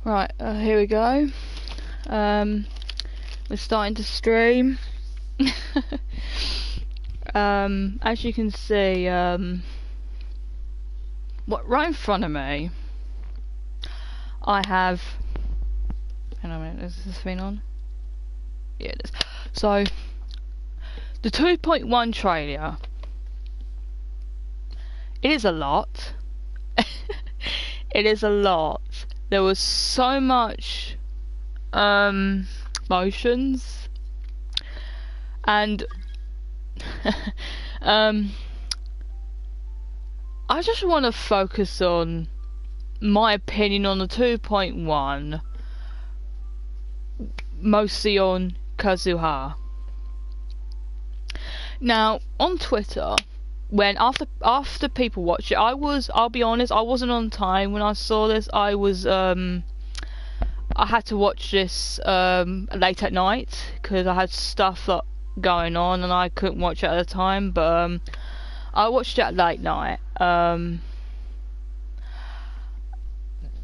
Right, here we go. We're starting to stream. As you can see, right in front of me, I have. Hang on a minute, is this thing on? Yeah, it is. So, the 2.1 trailer. It is a lot. It is a lot. There was so much motions, and I just want to focus on my opinion on the 2.1, mostly on Kazuha. Now, on Twitter, when after people watch it, I'll be honest, I wasn't on time when I saw this. I had to watch this late at night because I had stuff going on and I couldn't watch it at the time, but I watched it at late night.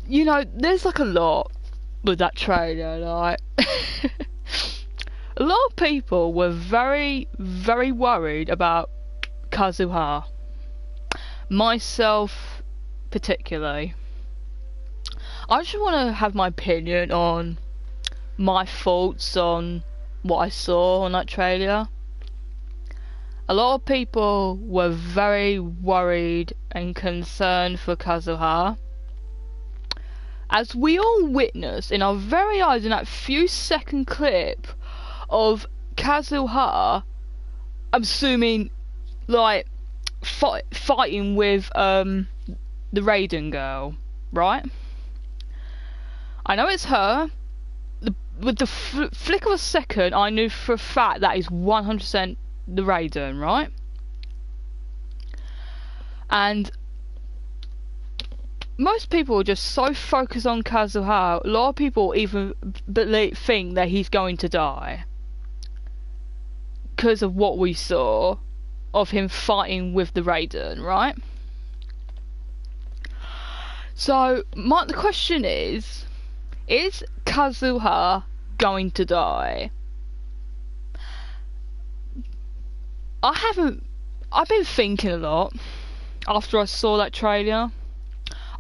You know, there's like a lot with that trailer, like a lot of people were very, very worried about Kazuha. Myself particularly. I just want to have my opinion on my thoughts on what I saw on that trailer. A lot of people were very worried and concerned for Kazuha, as we all witnessed in our very eyes in that few second clip of Kazuha, I'm assuming, like, fighting with the Raiden girl, right? I know it's her. With the flick of a second, I knew for a fact that is 100% the Raiden, right? And most people are just so focused on Kazuha. A lot of people even think that he's going to die because of what we saw of him fighting with the Raiden, right? So the question is Kazuha going to die? I've been thinking a lot after I saw that trailer.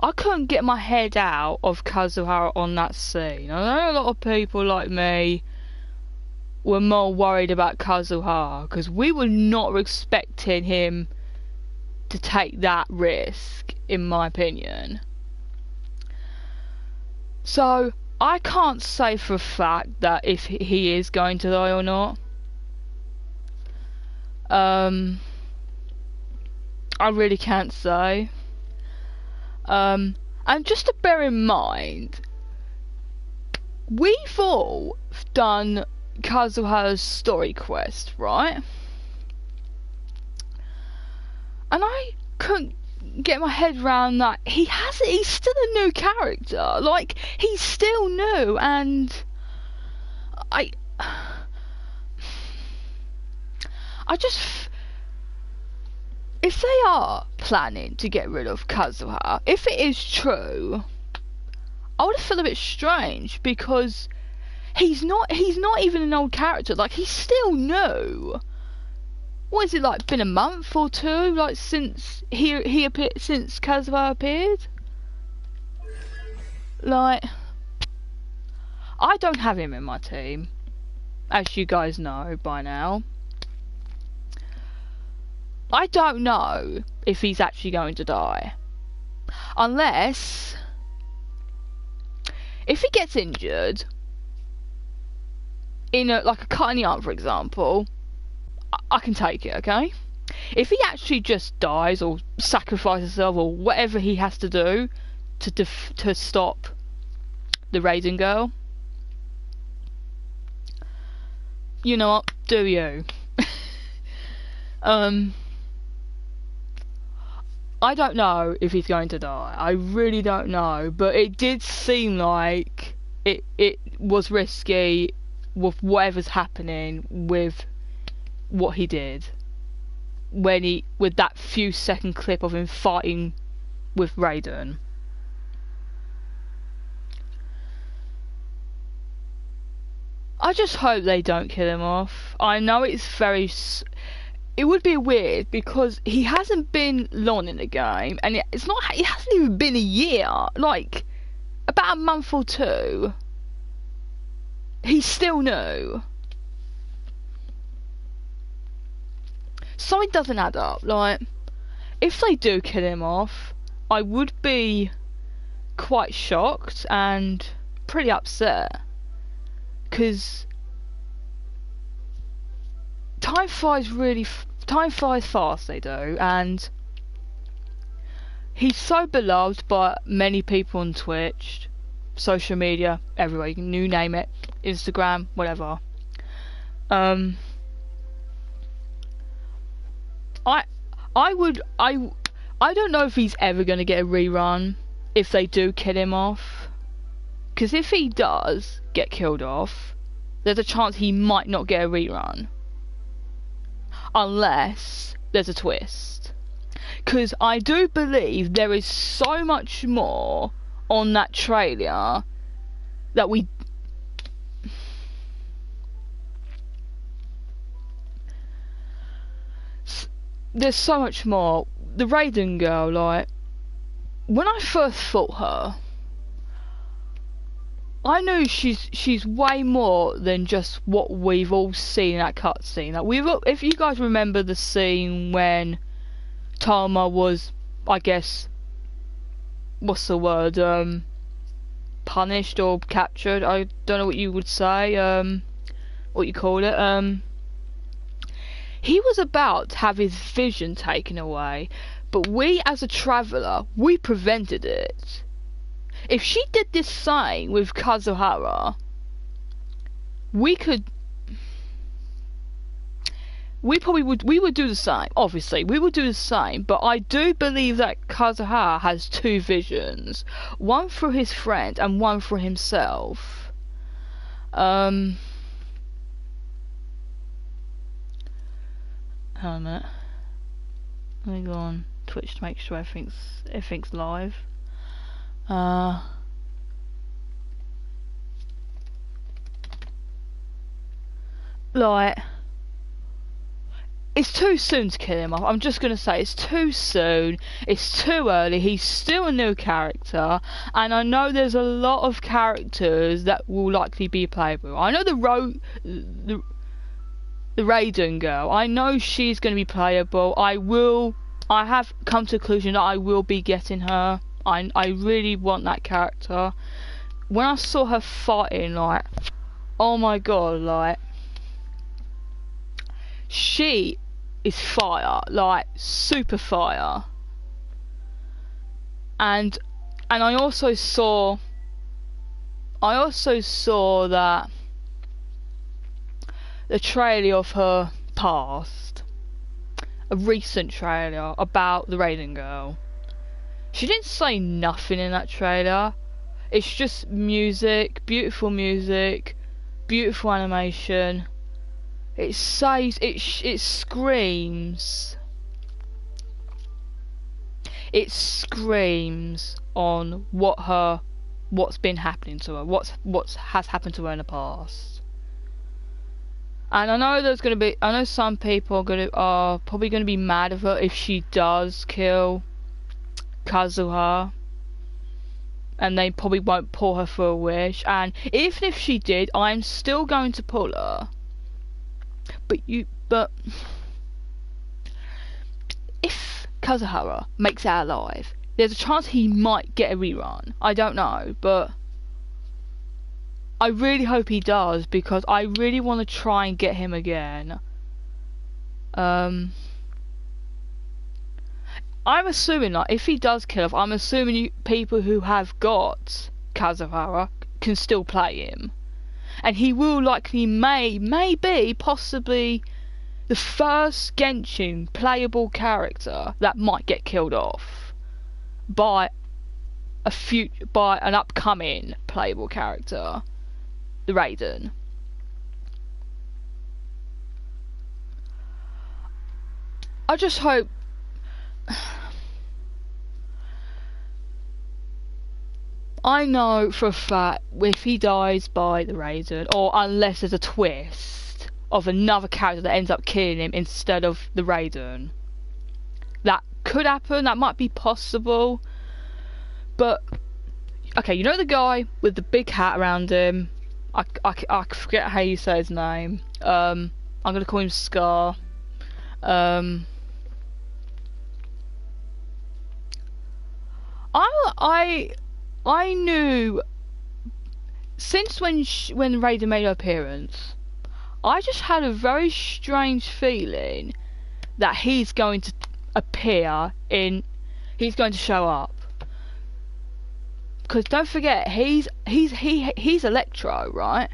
I couldn't get my head out of Kazuha on that scene. I know a lot of people like me were more worried about Kazuha because we were not expecting him to take that risk, in my opinion. So I can't say for a fact that if he is going to die or not. I really can't say. And just to bear in mind, we've all done Kazuha's story quest, right? And I couldn't get my head around that he's still a new character. Like, he's still new, and I just, if they are planning to get rid of Kazuha, if it is true, I would feel a bit strange because he's not even an old character. Like, he's still new. What is it, like, been a month or two, like, since he appeared, since Kazuha appeared? Like, I don't have him in my team, as you guys know by now. I don't know if he's actually going to die, unless if he gets injured in like a cut in the arm, for example. I can take it, okay? If he actually just dies or sacrifices himself or whatever he has to do to stop the Raiden girl, you know what? Do you? I don't know if he's going to die. I really don't know, but it did seem like it was risky with whatever's happening with what he did with that few second clip of him fighting with Raiden. I just hope they don't kill him off. I know it's it would be weird because he hasn't been long in the game, and it's not. It hasn't even been a year. Like about a month or two. He's still new. Something doesn't add up. Like, if they do kill him off, I would be quite shocked and pretty upset. Because time flies fast, they do, and he's so beloved by many people on Twitch, social media, everywhere, you name it, Instagram, whatever. I don't know if he's ever going to get a rerun if they do kill him off. Because if he does get killed off, there's a chance he might not get a rerun. Unless there's a twist. Because I do believe there is so much more on that trailer that we... There's so much more. The Raiden girl, like, when I first fought her, I knew she's way more than just what we've all seen in that cutscene. Like, if you guys remember the scene when Tama was, I guess, what's the word, punished or captured, I don't know what you would say, what you call it, he was about to have his vision taken away, but we as a traveller, we prevented it. If she did this same with Kazuha, we would do the same. Obviously, we would do the same, but I do believe that Kazuha has two visions. One for his friend and one for himself. Hold on a minute. Let me go on Twitch to make sure everything's live. Like, it's too soon to kill him off. I'm just gonna say it's too soon. It's too early. He's still a new character, and I know there's a lot of characters that will likely be playable. I know the Raiden girl, I know she's going to be playable. I have come to the conclusion that I will be getting her. I really want that character. When I saw her fighting, like, oh my god, like, she is fire, like, super fire. And I also saw that the trailer of her past, a recent trailer about the Raiden girl. She didn't say nothing in that trailer. It's just music, beautiful animation. It says, it screams. It screams on what's been happening to her, what has happened to her in the past. And I know some people are probably gonna be mad at her if she does kill Kazuha, and they probably won't pull her for a wish. And even if she did, I'm still going to pull her. But if Kazuha makes it out alive, there's a chance he might get a rerun. I don't know, but I really hope he does, because I really want to try and get him again. I'm assuming, like, if he does kill off, I'm assuming people who have got Kazuha can still play him. And he will likely maybe possibly the first Genshin playable character that might get killed off by an upcoming playable character. The Raiden. I just hope I know for a fact if he dies by the Raiden, or unless there's a twist of another character that ends up killing him instead of the Raiden, that could happen, that might be possible. But okay, you know the guy with the big hat around him, I forget how you say his name. I'm gonna call him Scar. I knew since when Raiden made her appearance, I just had a very strange feeling that he's going to appear in, he's going to show up. Because don't forget, he's Electro, right?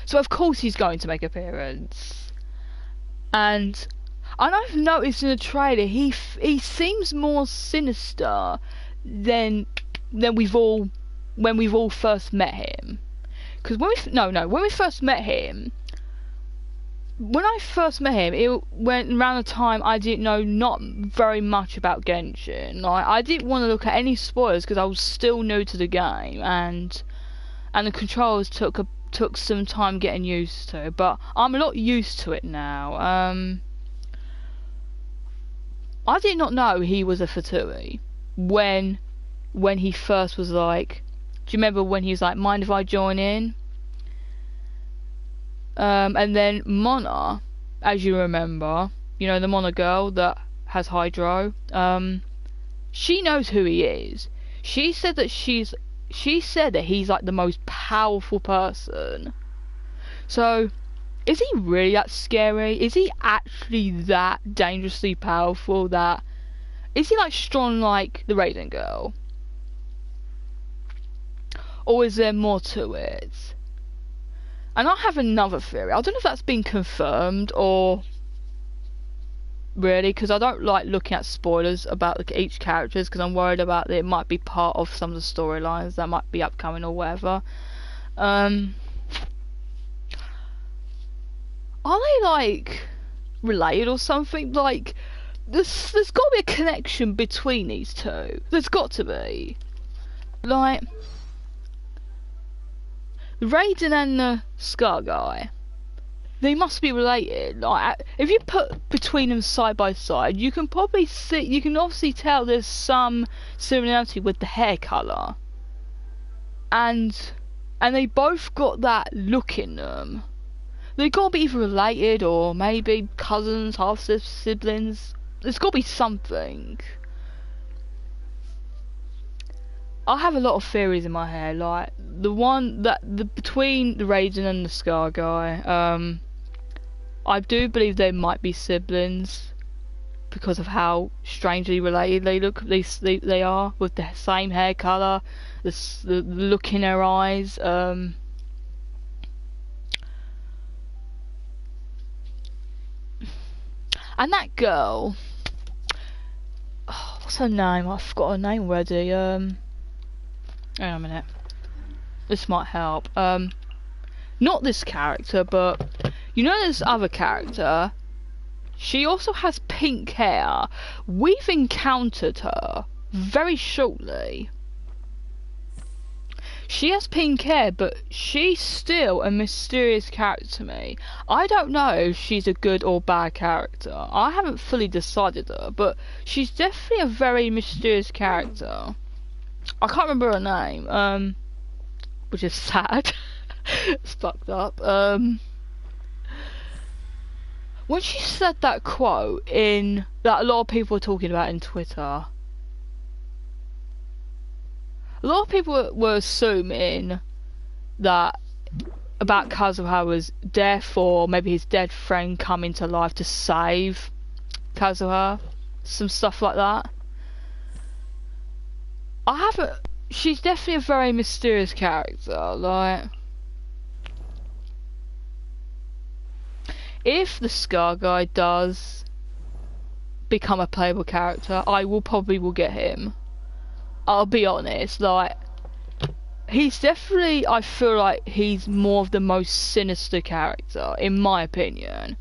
So of course he's going to make appearance. And I've noticed in the trailer he seems more sinister than when we've all first met him. Because when we first met him, it went around the time I didn't know not very much about Genshin. Like, I didn't want to look at any spoilers because I was still new to the game, and the controls took some time getting used to. But I'm a lot used to it now. I did not know he was a Fatui when he first was like. Do you remember when he was like, "Mind if I join in?" And then Mona, as you remember, you know, the Mona girl that has Hydro, she knows who he is. She said that he's like the most powerful person. So, is he really that scary? Is he actually that dangerously powerful? Is he like strong like the Raiden girl? Or is there more to it? And I have another theory. I don't know if that's been confirmed or really, because I don't like looking at spoilers about each character because I'm worried about that it might be part of some of the storylines that might be upcoming or whatever. Are they like related or something? Like, there's got to be a connection between these two. There's got to be. Like, Raiden and the Scar guy, they must be related. Like, if you put between them side by side, you can obviously tell there's some similarity with the hair colour. And they both got that look in them. They gotta be either related or maybe cousins, half siblings. There's gotta be something. I have a lot of theories in my head, like between the Raiden and the Scar guy. I do believe they might be siblings because of how strangely related they look. They are, with the same hair color, the look in their eyes. And that girl, what's her name? I forgot her name already. Hang on a minute. This might help. Not this character, but you know this other character? She also has pink hair. We've encountered her very shortly. She has pink hair, but she's still a mysterious character to me. I don't know if she's a good or bad character. I haven't fully decided her, but she's definitely a very mysterious character. I can't remember her name, which is sad. It's fucked up. When she said that quote that a lot of people were talking about in Twitter, a lot of people were assuming that about Kazuha was death, or maybe his dead friend coming to life to save Kazuha, some stuff like that. She's definitely a very mysterious character. Like, if the Scar guy does become a playable character, I will probably get him. I'll be honest, like, he's definitely, I feel like he's more of the most sinister character, in my opinion.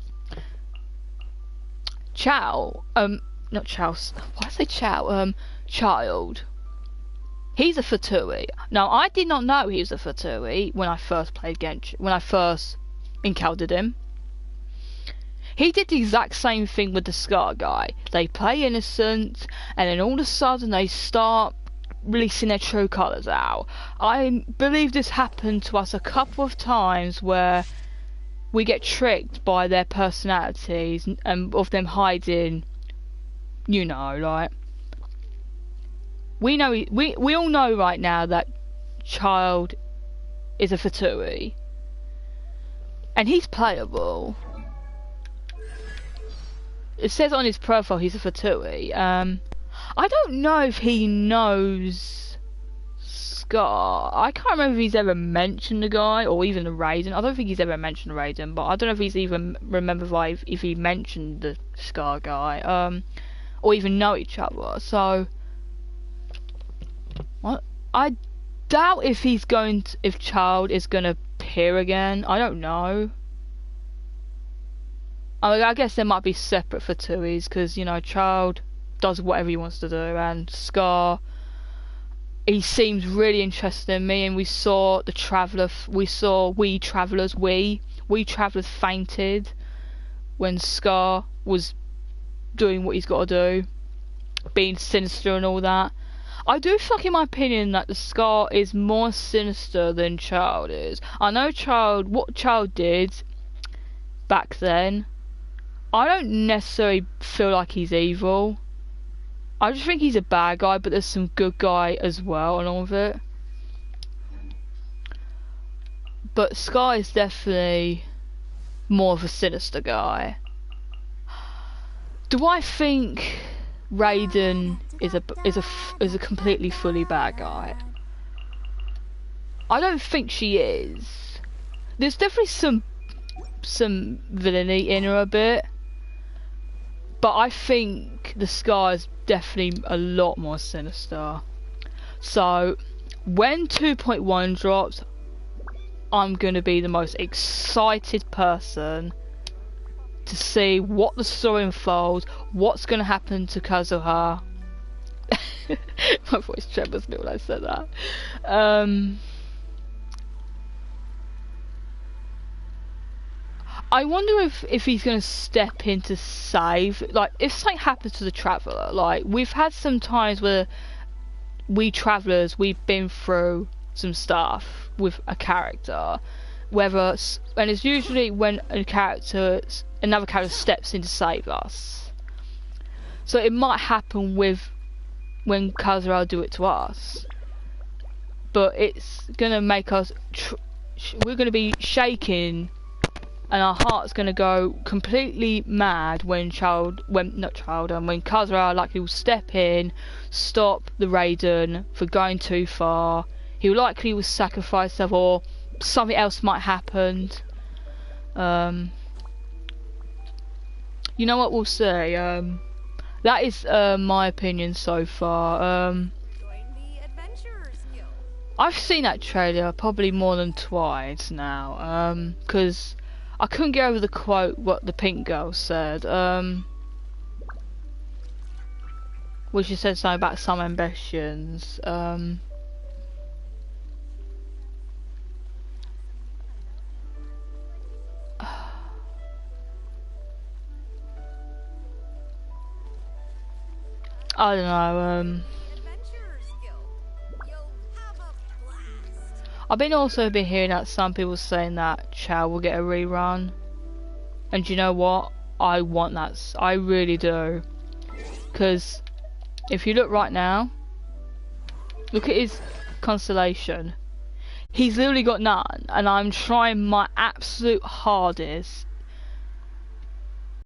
Not Chow, why did I say Chow? Child. He's a Fatui. Now, I did not know he was a Fatui when I first played Genshin, when I first encountered him. He did the exact same thing with the Scar guy. They play innocent, and then all of a sudden they start releasing their true colours out. I believe this happened to us a couple of times where we get tricked by their personalities and of them hiding, you know, like... We all know right now that Child is a Fatui. And he's playable. It says on his profile he's a Fatui. I don't know if he knows Scar. I can't remember if he's ever mentioned the guy or even the Raiden. I don't think he's ever mentioned Raiden, but I don't know if he's even remember if he mentioned the Scar guy. Or even know each other. So I doubt if if Child is gonna appear again. I don't know. I guess there might be separate Fatuis because, you know, Child does whatever he wants to do, and Scar, he seems really interested in me, and we saw the Traveller, we Travellers fainted when Scar was doing what he's got to do, being sinister and all that. I do think, in my opinion, that the Scar is more sinister than Child is. I know what Child did back then, I don't necessarily feel like he's evil. I just think he's a bad guy, but there's some good guy as well along with it. But Scar is definitely more of a sinister guy. Do I think Raiden is a completely fully bad guy? I don't think she is. There's definitely some villainy in her a bit. But I think the Scar is definitely a lot more sinister. So, when 2.1 drops, I'm going to be the most excited person to see what the story unfolds, what's going to happen to Kazuha. My voice trembles me when I said that. I wonder if he's going to step in to save, like, if something happens to the Traveller. Like, we've had some times where we Travellers, we've been through some stuff with a character, and it's usually when another character steps in to save us. So it might happen when Kazuha do it to us, but it's going to make us, we're going to be shaking, and our heart's gonna go completely mad when Kazuha likely will step in, stop the Raiden for going too far. He likely will sacrifice himself, or something else might happen. You know what, we'll see. That is my opinion so far. I've seen that trailer probably more than twice now, because I couldn't get over the quote what the pink girl said, which she said something about some ambitions. I don't know, I've also been hearing that some people saying that Chow will get a rerun, and you know what? I want that. I really do, because if you look right now, look at his constellation. He's literally got none, and I'm trying my absolute hardest